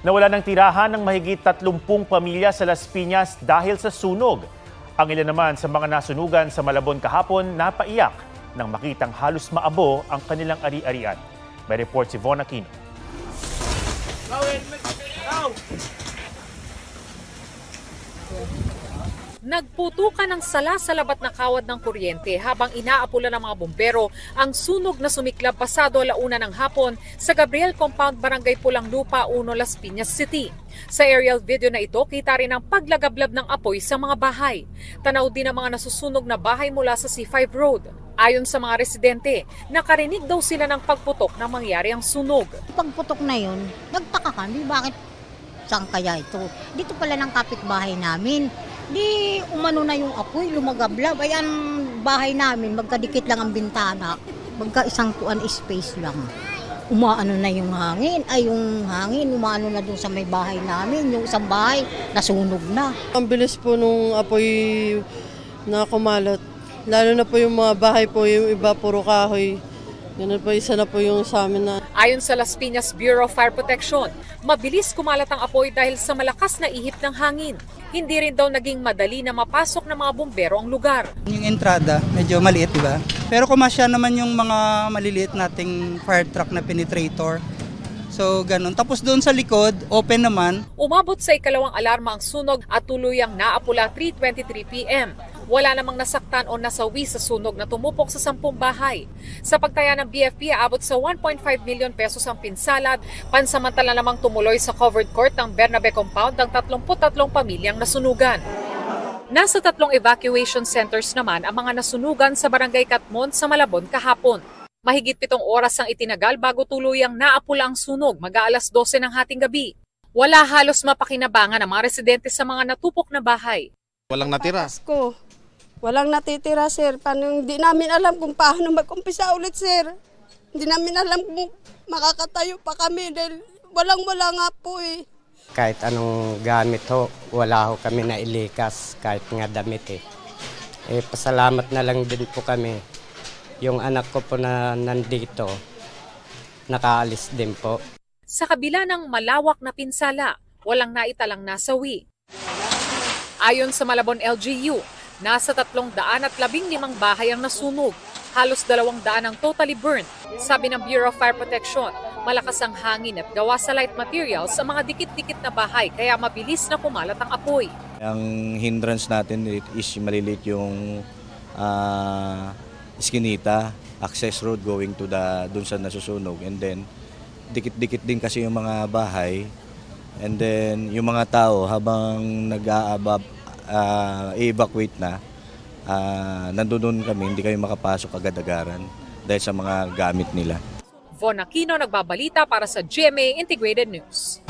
Nawala ng tirahan ng mahigit 30 pamilya sa Las Piñas dahil sa sunog. Ang ilan naman sa mga nasunugan sa Malabon kahapon napaiyak nang makitang halos maabo ang kanilang ari-arian. May report si Von Aquino. Nagputukan ng sala sa labat na kawad ng kuryente habang inaapula ng mga bumbero ang sunog na sumiklab pasado 1:00 ng hapon sa Gabriel Compound, Barangay Pulang Lupa, 1, Las Piñas City. Sa aerial video na ito, kita rin ang paglagablab ng apoy sa mga bahay. Tanaw din ang mga nasusunog na bahay mula sa C5 Road. Ayon sa mga residente, nakarinig daw sila ng pagputok na mangyari ang sunog. Pagputok na yun, nagtaka kami bakit saan kaya ito. Dito pala ng kapitbahay namin. Di umano na yung apoy, lumagablab. Ay ang bahay namin, magkadikit lang ang bintana. Magka isang kuan space lang. Umaano na yung hangin. Ay yung hangin, umaano na dun sa may bahay namin. Yung isang bahay, nasunog na. Ang bilis po nung apoy na kumalat. Lalo na po yung mga bahay po, yung iba puro kahoy. Ganun po, isa na po yung sa amin na. Ayon sa Las Piñas Bureau of Fire Protection, mabilis kumalat ang apoy dahil sa malakas na ihip ng hangin. Hindi rin daw naging madali na mapasok ng mga bumbero ang lugar. Yung entrada, medyo maliit, di ba? Pero kumasya naman yung mga maliliit nating fire truck na penetrator. So, ganun. Tapos doon sa likod, open naman. Umabot sa ikalawang alarma ang sunog at tuluyang naapula 3:23 p.m. Wala namang nasaktan o nasawi sa sunog na tumupok sa 10 bahay. Sa pagtaya ng BFP, aabot sa 1.5 million pesos ang pinsalad. Pansamantala namang tumuloy sa covered court ng Bernabe Compound ang 33 pamilyang nasunugan. Nasa 3 evacuation centers naman ang mga nasunugan sa Barangay Katmon sa Malabon kahapon. Mahigit 7 oras ang itinagal bago tuluyang naapula ang sunog mag-aalas 12 ng hating gabi. Wala halos mapakinabangan ang mga residente sa mga natupok na bahay. Walang natira. Walang natitira, sir. Hindi namin alam kung paano mag-umpisa ulit, sir. Hindi namin alam kung makakatayo pa kami dahil walang-wala nga po eh. Kahit anong gamit ho, wala ho kami na ilikas kahit nga damit eh. Pasalamat na lang din po kami. Yung anak ko po na nandito, nakaalis din po. Sa kabila ng malawak na pinsala, walang naitalang nasawi. Ayon sa Malabon LGU, nasa 315 bahay ang nasunog. Halos 200 ang totally burned. Sabi ng Bureau of Fire Protection, malakas ang hangin at gawa sa light materials sa mga dikit-dikit na bahay kaya mabilis na kumalat ang apoy. Ang hindrance natin is maliliit yung Eskinita, access road going to dun sa nasusunog. And then, dikit-dikit din kasi yung mga bahay. And then, yung mga tao habang i-evacuate na, nandun kami, hindi kami makapasok agad-agaran dahil sa mga gamit nila. Von Aquino, nagbabalita para sa GMA Integrated News.